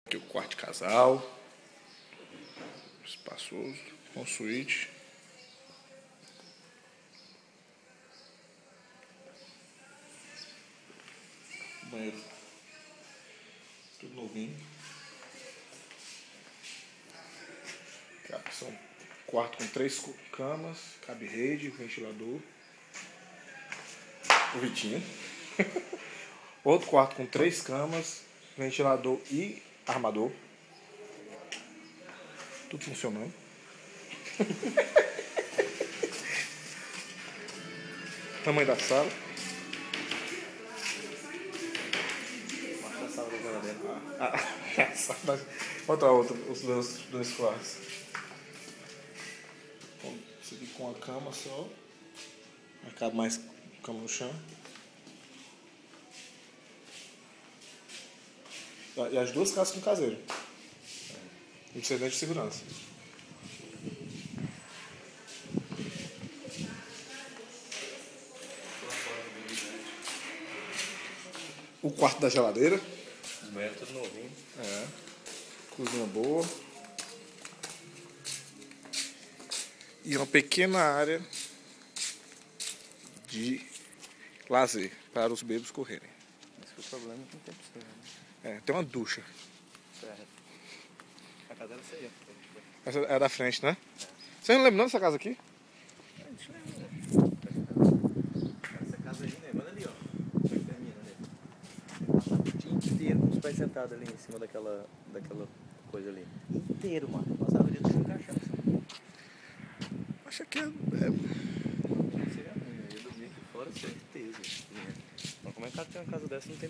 Aqui o quarto de casal. Espaçoso. Com suíte. Banheiro. Tudo novinho. São quarto com 3 camas. Cabe rede, ventilador. O Vitinho. Outro quarto com 3 camas, ventilador e armador. Tudo funcionando. Tamanho da sala. Mostra a sala da geladeira. Os dois quartos. Isso aqui com a cama só. Não cabe mais cama no chão. E as duas casas com caseiro. Não precisa nem de segurança. O quarto da geladeira. Os banheiros tudo novinho. Cozinha boa. E uma pequena área de lazer para os bebês correrem. Esse foi o problema que não tem piscina, né? Tem uma ducha. Certo. A casa era seria. Essa é da frente, né? Você não lembra dessa casa aqui? Deixa eu ver. Essa casa aí, né? Olha ali, ó. Como é que termina ali? Passava o dia inteiro com os pés sentados ali em cima daquela coisa ali. Inteiro, mano. Passava o dia todo encaixado. Acho que é. Seria ruim, né? Eu ia dormir aqui fora, certeza. Mas como é que tem uma casa dessa e não tem